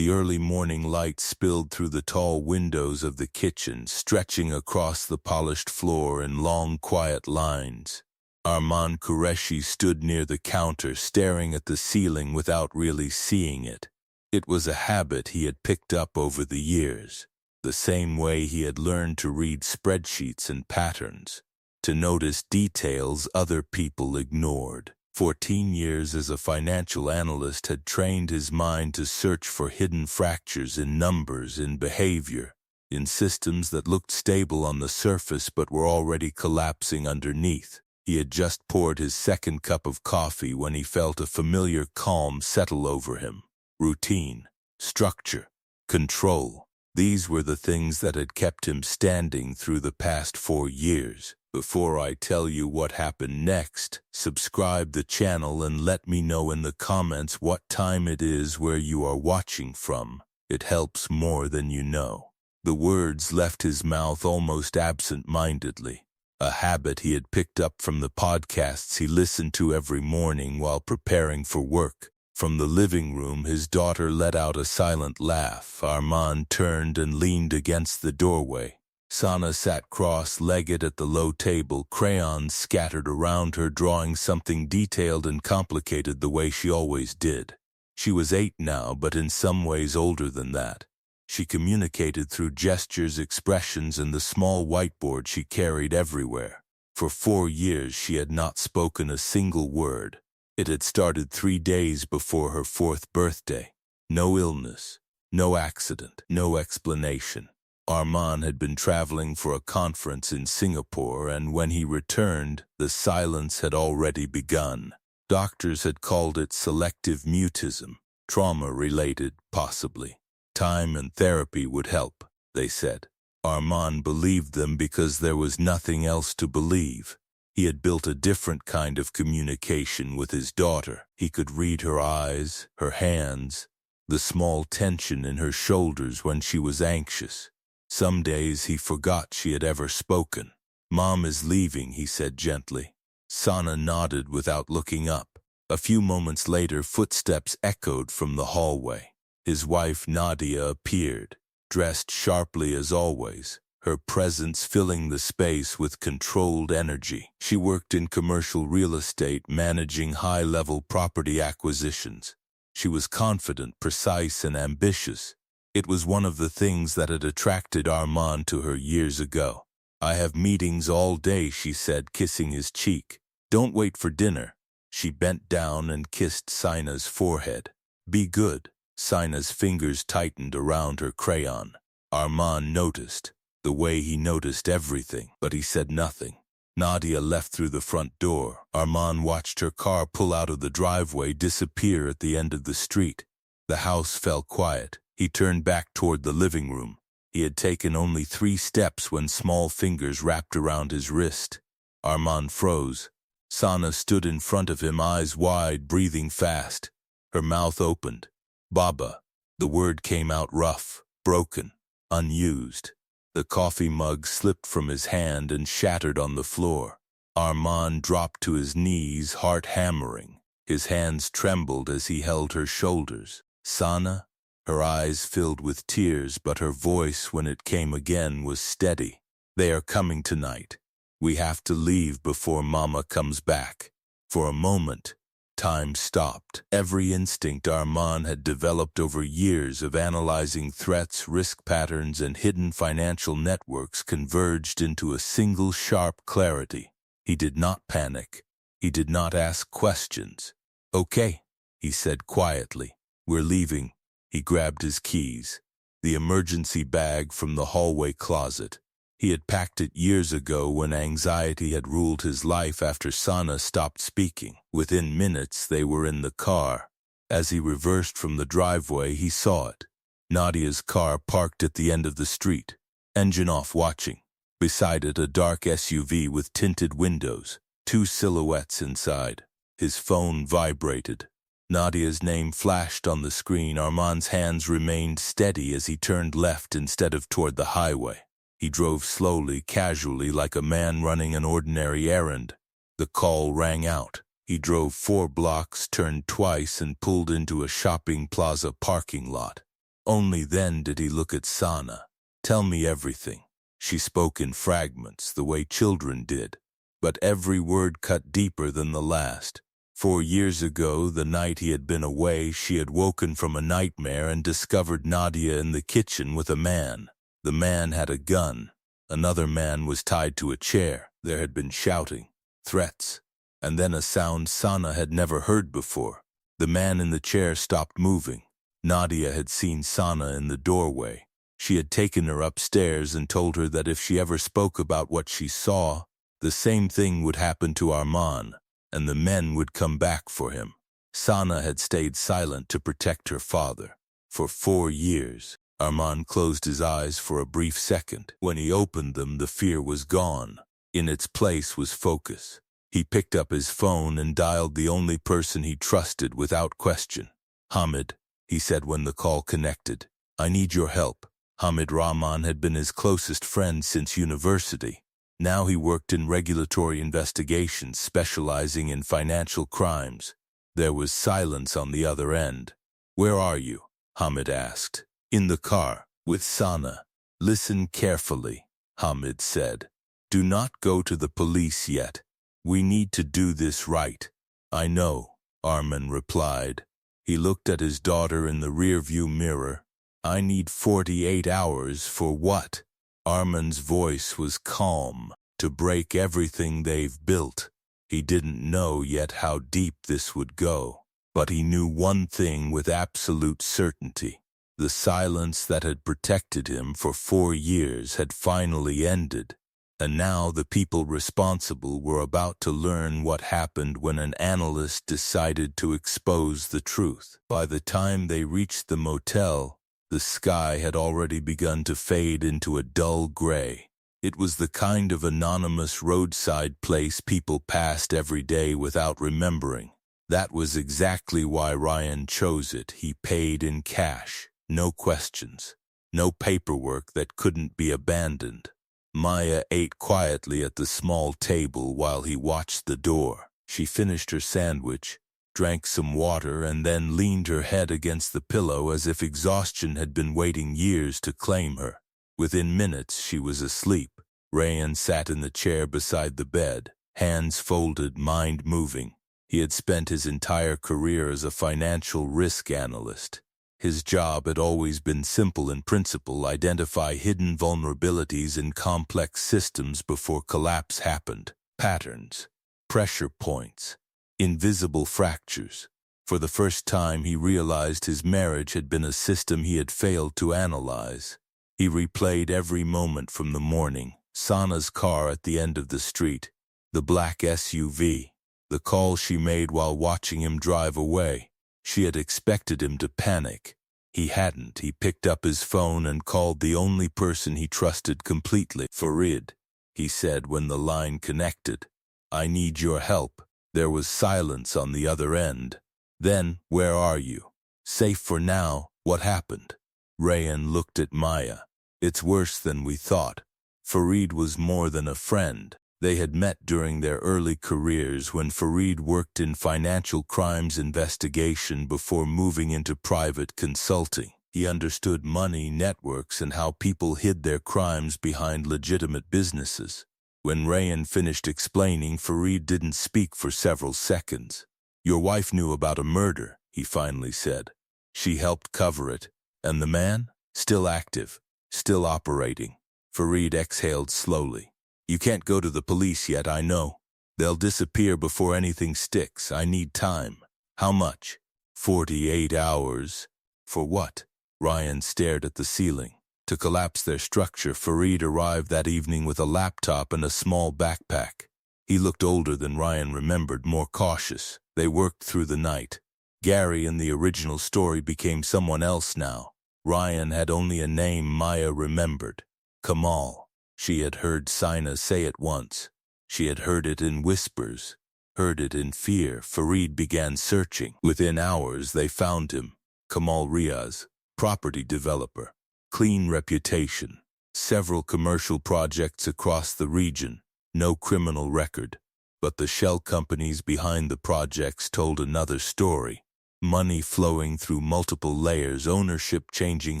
The early morning light spilled through the tall windows of the kitchen, stretching across the polished floor in long, quiet lines. Arman Qureshi stood near the counter, staring at the ceiling without really seeing it. It was a habit he had picked up over the years, the same way he had learned to read spreadsheets and patterns, to notice details other people ignored. 14 years as a financial analyst had trained his mind to search for hidden fractures in numbers, in behavior, in systems that looked stable on the surface but were already collapsing underneath. He had just poured his second cup of coffee when he felt a familiar calm settle over him. Routine, structure, control. These were the things that had kept him standing through the past 4 years. Before I tell you what happened next, subscribe the channel and let me know in the comments what time it is where you are watching from. It helps more than you know. The words left his mouth almost absent-mindedly, a habit he had picked up from the podcasts he listened to every morning while preparing for work. From the living room, his daughter let out a silent laugh. Arman turned and leaned against the doorway. Sana sat cross-legged at the low table, crayons scattered around her, drawing something detailed and complicated the way she always did. She was 8 now, but in some ways older than that. She communicated through gestures, expressions, and the small whiteboard she carried everywhere. For 4 years she had not spoken a single word. It had started 3 days before her 4th birthday. No illness, no accident, no explanation. Arman had been traveling for a conference in Singapore, and when he returned, the silence had already begun. Doctors had called it selective mutism, trauma-related, possibly. Time and therapy would help, they said. Arman believed them because there was nothing else to believe. He had built a different kind of communication with his daughter. He could read her eyes, her hands, the small tension in her shoulders when she was anxious. Some days he forgot she had ever spoken. "Mom is leaving," he said gently. Sana nodded without looking up. A few moments later, footsteps echoed from the hallway. His wife Nadia appeared, dressed sharply as always, her presence filling the space with controlled energy. She worked in commercial real estate, managing high-level property acquisitions. She was confident, precise, and ambitious. It was one of the things that had attracted Arman to her years ago. "I have meetings all day," she said, kissing his cheek. "Don't wait for dinner." She bent down and kissed Sina's forehead. "Be good." Sina's fingers tightened around her crayon. Arman noticed, the way he noticed everything, but he said nothing. Nadia left through the front door. Arman watched her car pull out of the driveway, disappear at the end of the street. The house fell quiet. He turned back toward the living room. He had taken only 3 steps when small fingers wrapped around his wrist. Arman froze. Sana stood in front of him, eyes wide, breathing fast. Her mouth opened. "Baba." The word came out rough, broken, unused. The coffee mug slipped from his hand and shattered on the floor. Arman dropped to his knees, heart hammering. His hands trembled as he held her shoulders. "Sana?" Her eyes filled with tears, but her voice, when it came again, was steady. "They are coming tonight. We have to leave before Mama comes back." For a moment, time stopped. Every instinct Arman had developed over years of analyzing threats, risk patterns, and hidden financial networks converged into a single sharp clarity. He did not panic. He did not ask questions. "Okay," he said quietly. "We're leaving." He grabbed his keys, the emergency bag from the hallway closet. He had packed it years ago when anxiety had ruled his life after Sana stopped speaking. Within minutes, they were in the car. As he reversed from the driveway, he saw it. Nadia's car parked at the end of the street, engine off, watching. Beside it, a dark SUV with tinted windows, 2 silhouettes inside. His phone vibrated. Nadia's name flashed on the screen. Arman's hands remained steady as he turned left instead of toward the highway. He drove slowly, casually, like a man running an ordinary errand. The call rang out. He drove 4 blocks, turned twice, and pulled into a shopping plaza parking lot. Only then did he look at Sana. "Tell me everything." She spoke in fragments, the way children did, but every word cut deeper than the last. 4 years ago, the night he had been away, she had woken from a nightmare and discovered Nadia in the kitchen with a man. The man had a gun. Another man was tied to a chair. There had been shouting, threats, and then a sound Sana had never heard before. The man in the chair stopped moving. Nadia had seen Sana in the doorway. She had taken her upstairs and told her that if she ever spoke about what she saw, the same thing would happen to Arman, and the men would come back for him. Sana had stayed silent to protect her father. For 4 years, Arman closed his eyes for a brief second. When he opened them, the fear was gone. In its place was focus. He picked up his phone and dialed the only person he trusted without question. "Hamid," he said when the call connected. "I need your help." Hamid Rahman had been his closest friend since university. Now he worked in regulatory investigations, specializing in financial crimes. There was silence on the other end. "Where are you?" Hamid asked. "In the car, with Sana." "Listen carefully," Hamid said. "Do not go to the police yet. We need to do this right." "I know," Arman replied. He looked at his daughter in the rearview mirror. "I need 48 hours for what?" Arman's voice was calm. "To break everything they've built." He didn't know yet how deep this would go, but he knew one thing with absolute certainty. The silence that had protected him for 4 years had finally ended, and now the people responsible were about to learn what happened when an analyst decided to expose the truth. By the time they reached the motel, the sky had already begun to fade into a dull gray. It was the kind of anonymous roadside place people passed every day without remembering. That was exactly why Ryan chose it. He paid in cash. No questions. No paperwork that couldn't be abandoned. Maya ate quietly at the small table while he watched the door. She finished her sandwich, drank some water, and then leaned her head against the pillow as if exhaustion had been waiting years to claim her. Within minutes, she was asleep. Ryan sat in the chair beside the bed, hands folded, mind moving. He had spent his entire career as a financial risk analyst. His job had always been simple in principle: identify hidden vulnerabilities in complex systems before collapse happened. Patterns, pressure points, invisible fractures. For the first time, he realized his marriage had been a system he had failed to analyze. He replayed every moment from the morning: Sana's car at the end of the street, the black SUV, the call she made while watching him drive away. She had expected him to panic. He hadn't. He picked up his phone and called the only person he trusted completely. "Farid," he said when the line connected. "I need your help." There was silence on the other end. Then, "Where are you?" "Safe for now." "What happened?" Ryan looked at Maya. "It's worse than we thought." Farid was more than a friend. They had met during their early careers when Farid worked in financial crimes investigation before moving into private consulting. He understood money, networks, and how people hid their crimes behind legitimate businesses. When Ryan finished explaining, Farid didn't speak for several seconds. "Your wife knew about a murder," he finally said. "She helped cover it. And the man? Still active, still operating." Farid exhaled slowly. "You can't go to the police yet, I know. They'll disappear before anything sticks. I need time." "How much?" 48 hours. "For what?" Ryan stared at the ceiling. "To collapse their structure." Farid arrived that evening with a laptop and a small backpack. He looked older than Ryan remembered, more cautious. They worked through the night. Gary in the original story became someone else now. Ryan had only a name Maya remembered: Kamal. She had heard Sina say it once. She had heard it in whispers, heard it in fear. Farid began searching. Within hours, they found him. Kamal Riaz, property developer, clean reputation, several commercial projects across the region, no criminal record. But the shell companies behind the projects told another story. Money flowing through multiple layers, ownership changing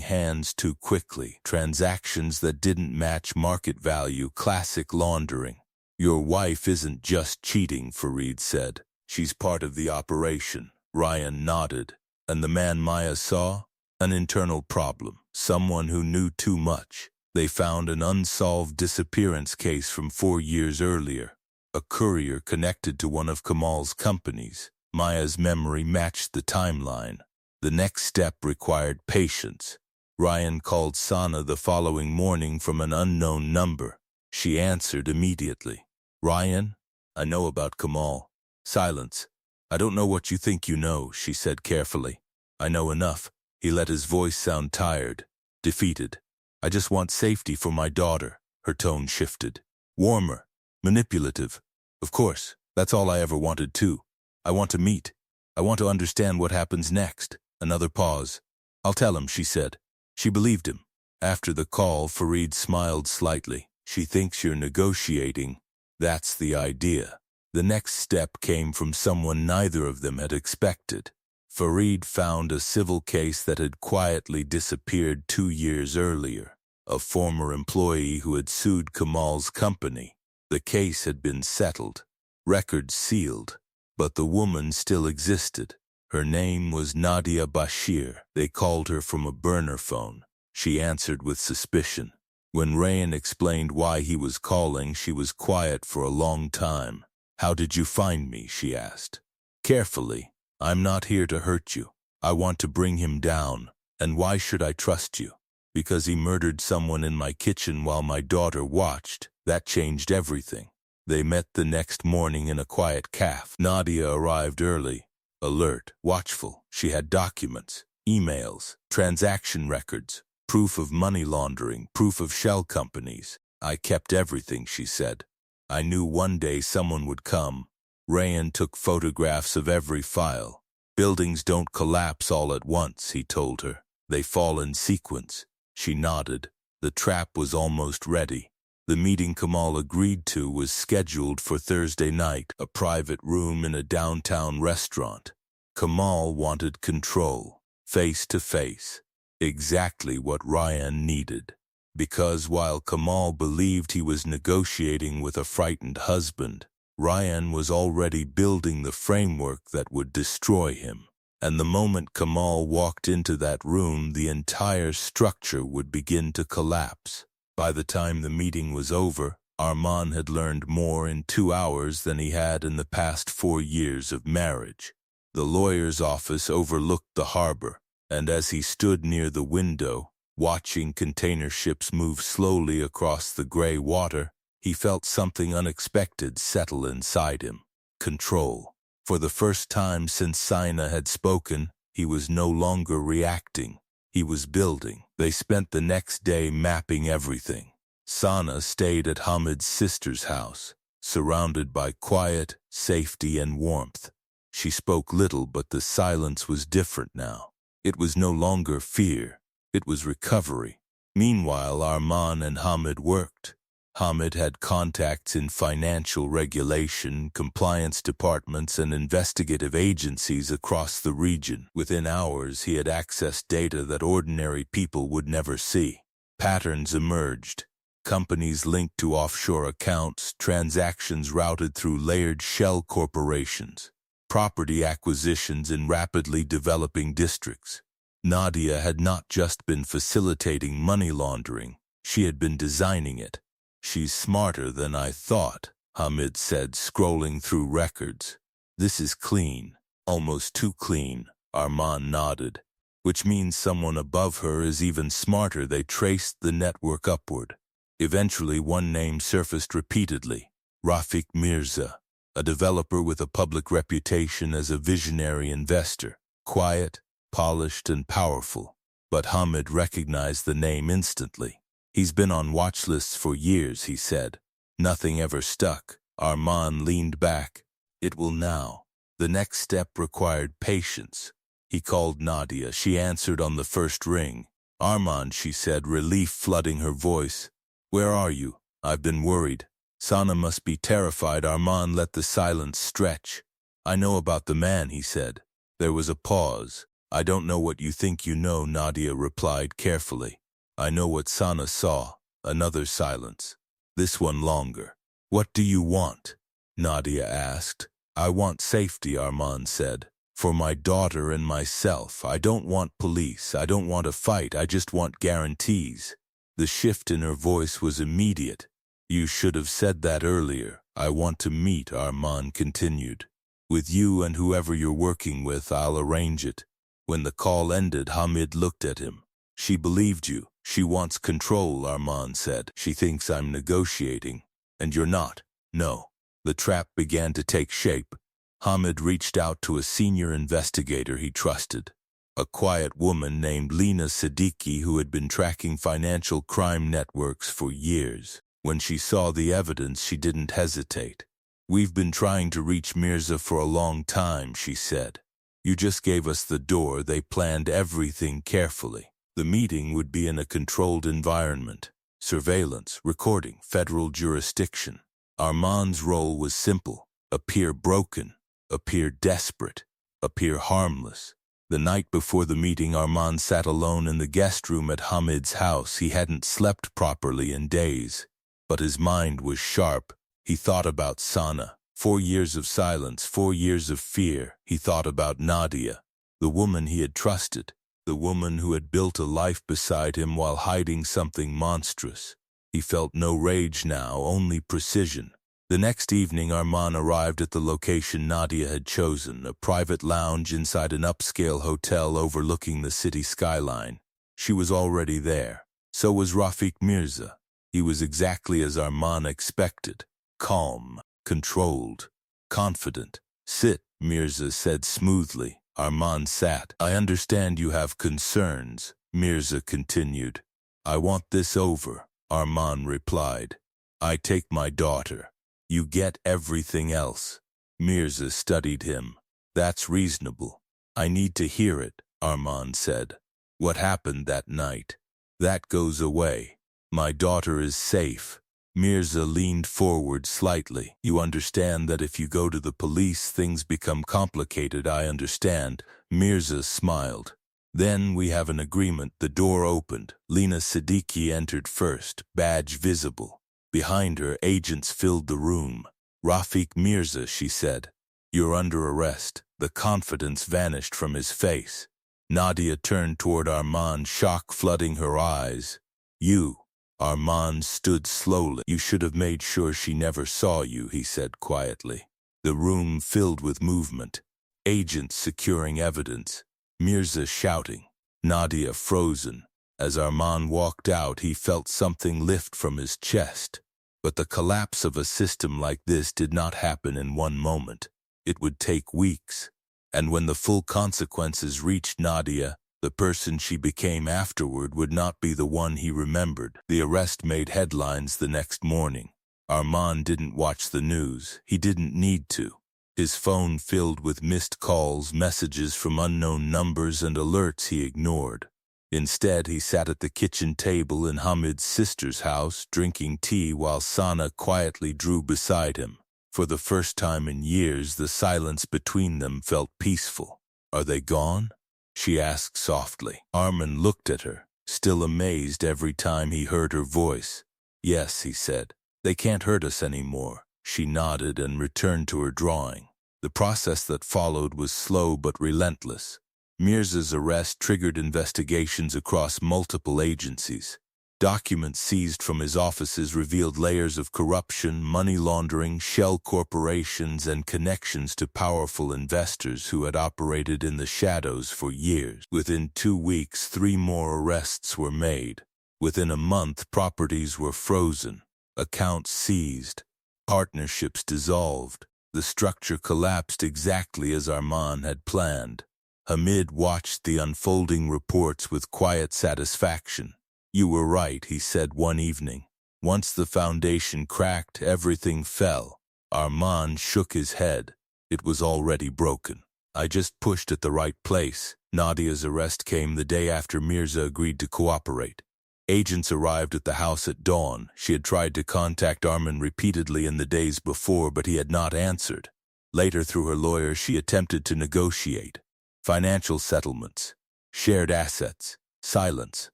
hands too quickly, transactions that didn't match market value, classic laundering. Your wife isn't just cheating, Fareed said. She's part of the operation. Ryan nodded. And the man Maya saw? An internal problem. Someone who knew too much. They found an unsolved disappearance case from 4 years earlier. A courier connected to one of Kamal's companies. Maya's memory matched the timeline. The next step required patience. Ryan called Sana the following morning from an unknown number. She answered immediately. "Ryan, I know about Kamal." Silence. "I don't know what you think you know," she said carefully. "I know enough." He let his voice sound tired, defeated. "I just want safety for my daughter." Her tone shifted. Warmer, manipulative. "Of course, that's all I ever wanted too. I want to meet. I want to understand what happens next." Another pause. "I'll tell him," she said. She believed him. After the call, Fareed smiled slightly. "She thinks you're negotiating. That's the idea." The next step came from someone neither of them had expected. Fareed found a civil case that had quietly disappeared 2 years earlier. A former employee who had sued Kamal's company. The case had been settled, records sealed, but the woman still existed. Her name was Nadia Bashir. They called her from a burner phone. She answered with suspicion. When Rayan explained why he was calling, she was quiet for a long time. "How did you find me?" she asked. Carefully. "I'm not here to hurt you. I want to bring him down. And why should I trust you?" "Because he murdered someone in my kitchen while my daughter watched. That changed everything." They met the next morning in a quiet cafe. Nadia arrived early, alert, watchful. She had documents, emails, transaction records, proof of money laundering, proof of shell companies. "I kept everything," she said. "I knew one day someone would come." Rayan took photographs of every file. "Buildings don't collapse all at once," he told her. "They fall in sequence." She nodded. The trap was almost ready. The meeting Kamal agreed to was scheduled for Thursday night, a private room in a downtown restaurant. Kamal wanted control, face to face, exactly what Ryan needed. Because while Kamal believed he was negotiating with a frightened husband, Ryan was already building the framework that would destroy him. And the moment Kamal walked into that room, the entire structure would begin to collapse. By the time the meeting was over, Arman had learned more in 2 hours than he had in the past 4 years of marriage. The lawyer's office overlooked the harbor, and as he stood near the window, watching container ships move slowly across the gray water, he felt something unexpected settle inside him. Control. For the first time since Sina had spoken, he was no longer reacting. He was building. They spent the next day mapping everything. Sana stayed at Hamid's sister's house, surrounded by quiet, safety, and warmth. She spoke little, but the silence was different now. It was no longer fear. It was recovery. Meanwhile, Arman and Hamid worked. Hamid had contacts in financial regulation, compliance departments, and investigative agencies across the region. Within hours, he had accessed data that ordinary people would never see. Patterns emerged. Companies linked to offshore accounts, transactions routed through layered shell corporations, property acquisitions in rapidly developing districts. Nadia had not just been facilitating money laundering, she had been designing it. "She's smarter than I thought," Hamid said, scrolling through records. "This is clean, almost too clean," Arman nodded. "Which means someone above her is even smarter." They traced the network upward. Eventually, one name surfaced repeatedly: Rafik Mirza, a developer with a public reputation as a visionary investor, quiet, polished, and powerful. But Hamid recognized the name instantly. "He's been on watch lists for years," he said. "Nothing ever stuck." Arman leaned back. "It will now." The next step required patience. He called Nadia. She answered on the first ring. "Arman," she said, relief flooding her voice. "Where are you? I've been worried." Sana must be terrified. Arman let the silence stretch. "I know about the man," he said. There was a pause. I don't know what you think you know, Nadia replied carefully. I know what Sana saw. Another silence. This one longer. What do you want? Nadia asked. I want safety, Arman said. For my daughter and myself. I don't want police. I don't want a fight. I just want guarantees. The shift in her voice was immediate. You should have said that earlier. I want to meet, Arman continued. With you and whoever you're working with, I'll arrange it. When the call ended, Hamid looked at him. She believed you. She wants control, Arman said. She thinks I'm negotiating. And you're not. No. The trap began to take shape. Hamid reached out to a senior investigator he trusted. A quiet woman named Lena Siddiqui who had been tracking financial crime networks for years. When she saw the evidence, she didn't hesitate. We've been trying to reach Mirza for a long time, she said. You just gave us the door. They planned everything carefully. The meeting would be in a controlled environment. Surveillance, recording, federal jurisdiction. Arman's role was simple. Appear broken, appear desperate, appear harmless. The night before the meeting, Arman sat alone in the guest room at Hamid's house. He hadn't slept properly in days, but his mind was sharp. He thought about Sana. 4 years of silence, 4 years of fear. He thought about Nadia, the woman he had trusted, the woman who had built a life beside him while hiding something monstrous. He felt no rage now, only precision. The next evening, Arman arrived at the location Nadia had chosen, a private lounge inside an upscale hotel overlooking the city skyline. She was already there. So was Rafik Mirza. He was exactly as Arman expected. Calm, controlled, confident. Sit, Mirza said smoothly. Arman sat. I understand you have concerns, Mirza continued. I want this over, Arman replied. I take my daughter. You get everything else. Mirza studied him. That's reasonable. I need to hear it, Arman said. What happened that night? That goes away. My daughter is safe. Mirza leaned forward slightly. You understand that if you go to the police, things become complicated. I understand. Mirza smiled. Then we have an agreement. The door opened. Lena Siddiqui entered first, badge visible. Behind her, agents filled the room. Rafik Mirza, she said. You're under arrest. The confidence vanished from his face. Nadia turned toward Arman, shock flooding her eyes. You. Arman stood slowly. You should have made sure she never saw you, he said quietly. The room filled with movement. Agents securing evidence. Mirza shouting. Nadia frozen. As Arman walked out, he felt something lift from his chest. But the collapse of a system like this did not happen in one moment. It would take weeks. And when the full consequences reached Nadia, the person she became afterward would not be the one he remembered. The arrest made headlines the next morning. Arman didn't watch the news. He didn't need to. His phone filled with missed calls, messages from unknown numbers, and alerts he ignored. Instead, he sat at the kitchen table in Hamid's sister's house, drinking tea while Sana quietly drew beside him. For the first time in years, the silence between them felt peaceful. Are they gone? She asked softly. Arman looked at her, still amazed every time he heard her voice. Yes, he said. They can't hurt us anymore. She nodded and returned to her drawing. The process that followed was slow but relentless. Mirza's arrest triggered investigations across multiple agencies. Documents seized from his offices revealed layers of corruption, money laundering, shell corporations, and connections to powerful investors who had operated in the shadows for years. Within 2 weeks, 3 more arrests were made. Within a month, properties were frozen, accounts seized, partnerships dissolved. The structure collapsed exactly as Arman had planned. Hamid watched the unfolding reports with quiet satisfaction. You were right, he said one evening. Once the foundation cracked, everything fell. Arman shook his head. It was already broken. I just pushed at the right place. Nadia's arrest came the day after Mirza agreed to cooperate. Agents arrived at the house at dawn. She had tried to contact Arman repeatedly in the days before, but he had not answered. Later, through her lawyer, she attempted to negotiate. financial settlements, shared assets, silence.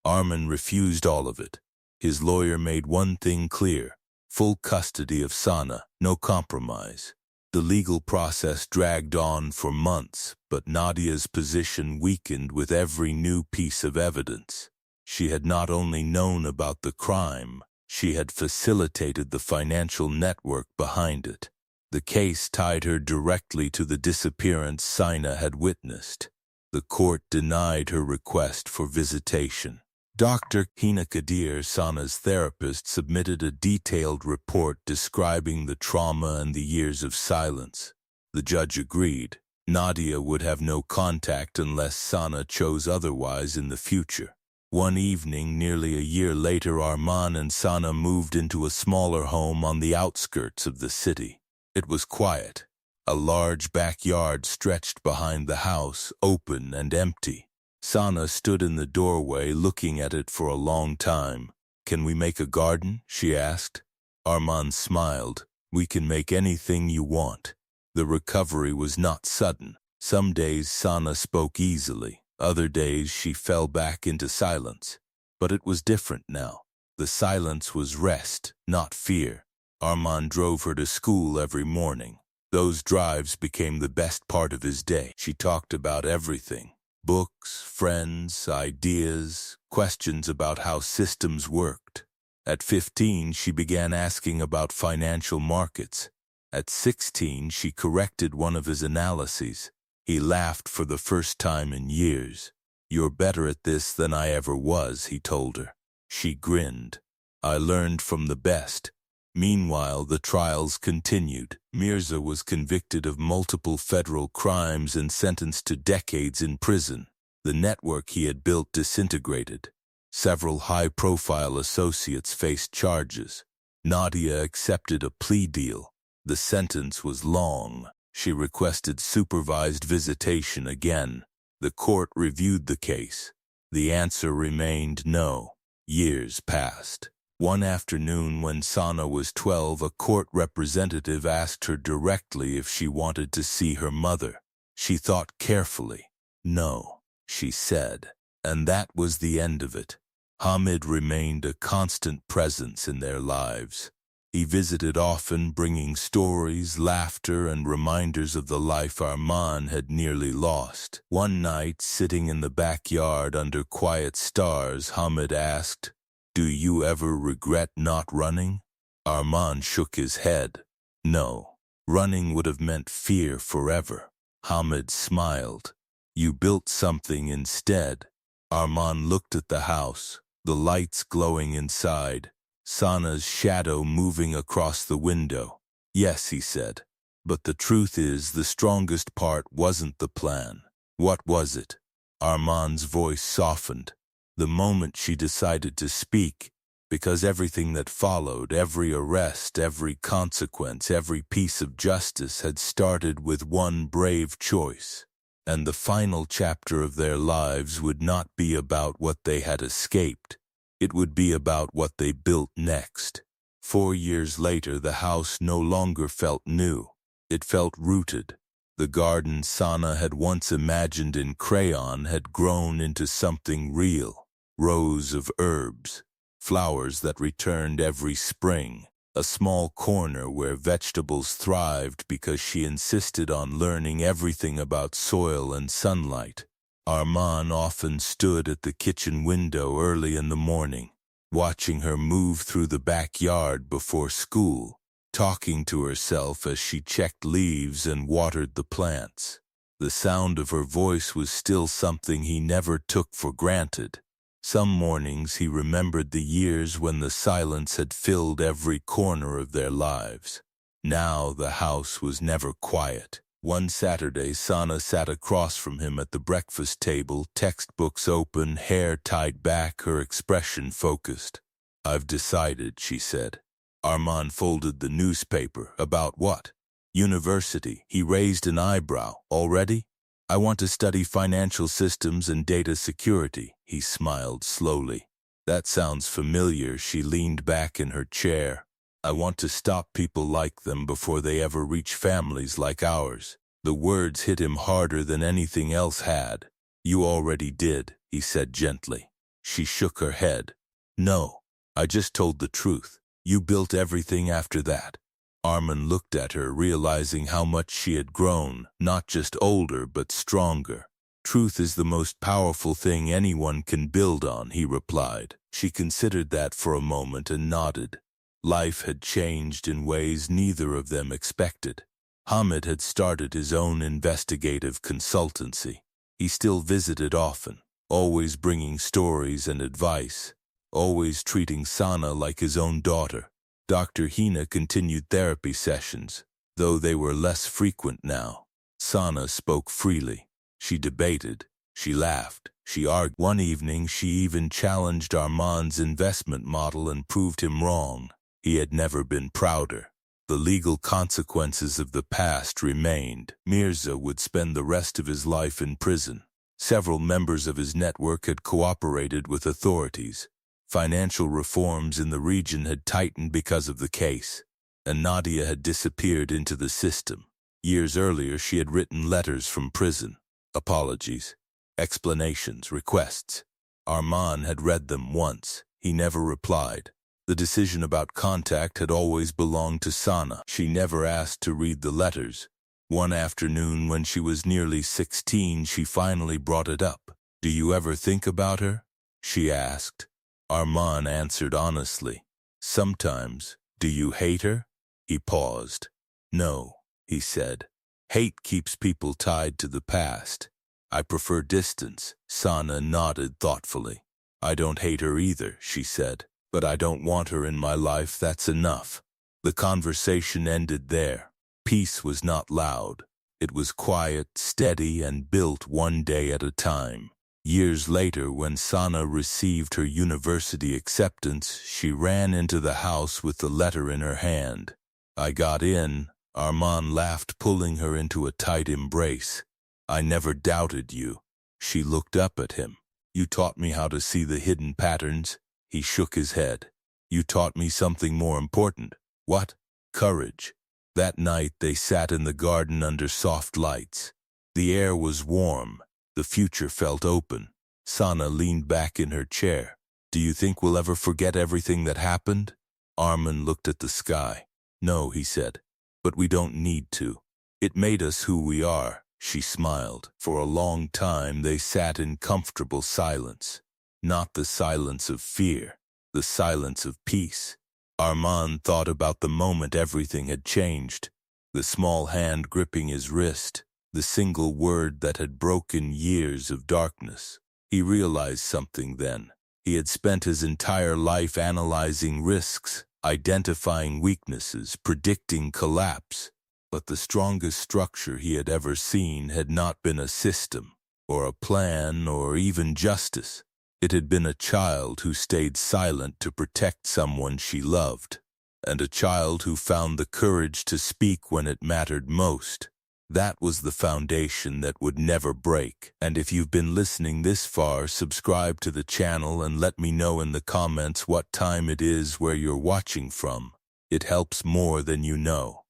Arman refused all of it. His lawyer made one thing clear: full custody of Sana, no compromise. The legal process dragged on for months, but Nadia's position weakened with every new piece of evidence. She had not only known about the crime, she had facilitated the financial network behind it. The case tied her directly to the disappearance Sina had witnessed. The court denied her request for visitation. Dr. Hina Kadir, Sana's therapist, submitted a detailed report describing the trauma and the years of silence. The judge agreed. Nadia would have no contact unless Sana chose otherwise in the future. One evening, nearly a year later, Arman and Sana moved into a smaller home on the outskirts of the city. It was quiet. A large backyard stretched behind the house, open and empty. Sana stood in the doorway looking at it for a long time. "Can we make a garden?" she asked. Arman smiled. "We can make anything you want." The recovery was not sudden. Some days Sana spoke easily. Other days she fell back into silence. But it was different now. The silence was rest, not fear. Arman drove her to school every morning. Those drives became the best part of his day. She talked about everything: books, friends, ideas, questions about how systems worked. At 15, she began asking about financial markets. At 16, she corrected one of his analyses. He laughed for the first time in years. "You're better at this than I ever was," he told her. She grinned. "I learned from the best." Meanwhile, the trials continued. Mirza was convicted of multiple federal crimes and sentenced to decades in prison. The network he had built disintegrated. Several high-profile associates faced charges. Nadia accepted a plea deal. The sentence was long. She requested supervised visitation again. The court reviewed the case. The answer remained no. Years passed. One afternoon when Sana was 12, a court representative asked her directly if she wanted to see her mother. She thought carefully. "No," she said. And that was the end of it. Hamid remained a constant presence in their lives. He visited often, bringing stories, laughter, and reminders of the life Arman had nearly lost. One night, sitting in the backyard under quiet stars, Hamid asked, "Do you ever regret not running?" Arman shook his head. "No. Running would have meant fear forever." Hamid smiled. "You built something instead." Arman looked at the house, the lights glowing inside, Sana's shadow moving across the window. "Yes," he said. "But the truth is, the strongest part wasn't the plan." "What was it?" Arman's voice softened. "The moment she decided to speak, because everything that followed, every arrest, every consequence, every piece of justice had started with one brave choice. And the final chapter of their lives would not be about what they had escaped. It would be about what they built next." 4 years later, the house no longer felt new. It felt rooted. The garden Sana had once imagined in crayon had grown into something real. Rows of herbs, flowers that returned every spring, a small corner where vegetables thrived because she insisted on learning everything about soil and sunlight. Arman often stood at the kitchen window early in the morning, watching her move through the backyard before school, talking to herself as she checked leaves and watered the plants. The sound of her voice was still something he never took for granted. Some mornings he remembered the years when the silence had filled every corner of their lives. Now the house was never quiet. One Saturday, Sana sat across from him at the breakfast table, textbooks open, hair tied back, her expression focused. "I've decided," she said. Arman folded the newspaper. "About what?" "University." He raised an eyebrow. "Already?" "I want to study financial systems and data security." He smiled slowly. "That sounds familiar." She leaned back in her chair. "I want to stop people like them before they ever reach families like ours." The words hit him harder than anything else had. You already did, he said gently. She shook her head. No, I just told the truth. You built everything after that. Arman looked at her, realizing how much she had grown, not just older, but stronger. Truth is the most powerful thing anyone can build on, he replied. She considered that for a moment and nodded. Life had changed in ways neither of them expected. Hamid had started his own investigative consultancy. He still visited often, always bringing stories and advice, always treating Sana like his own daughter. Dr. Hina continued therapy sessions, though they were less frequent now. Sana spoke freely. She debated, she laughed, she argued. One evening she even challenged Arman's investment model and proved him wrong. He had never been prouder. The legal consequences of the past remained. Mirza would spend the rest of his life in prison. Several members of his network had cooperated with authorities. Financial reforms in the region had tightened because of the case, and Nadia had disappeared into the system. Years earlier she had written letters from prison. Apologies, explanations, requests. Arman had read them once. He never replied. The decision about contact had always belonged to Sana. She never asked to read the letters. One afternoon when she was nearly 16, she finally brought it up. Do you ever think about her? She asked. Arman answered honestly. Sometimes. Do you hate her? He paused. No, he said. Hate keeps people tied to the past. I prefer distance. Sana nodded thoughtfully. I don't hate her either, she said. But I don't want her in my life, that's enough. The conversation ended there. Peace was not loud. It was quiet, steady, and built one day at a time. Years later, when Sana received her university acceptance, she ran into the house with the letter in her hand. I got in. Arman laughed, pulling her into a tight embrace. I never doubted you. She looked up at him. You taught me how to see the hidden patterns. He shook his head. You taught me something more important. What? Courage. That night they sat in the garden under soft lights. The air was warm. The future felt open. Sana leaned back in her chair. Do you think we'll ever forget everything that happened? Arman looked at the sky. No, he said. But we don't need to. It made us who we are. She smiled. For a long time they sat in comfortable silence. Not the silence of fear, the silence of peace. Arman thought about the moment everything had changed. The small hand gripping his wrist, the single word that had broken years of darkness. He realized something then. He had spent his entire life analyzing risks, identifying weaknesses, predicting collapse. But the strongest structure he had ever seen had not been a system, or a plan, or even justice. It had been a child who stayed silent to protect someone she loved, and a child who found the courage to speak when it mattered most. That was the foundation that would never break. And if you've been listening this far, subscribe to the channel and let me know in the comments what time it is where you're watching from. It helps more than you know.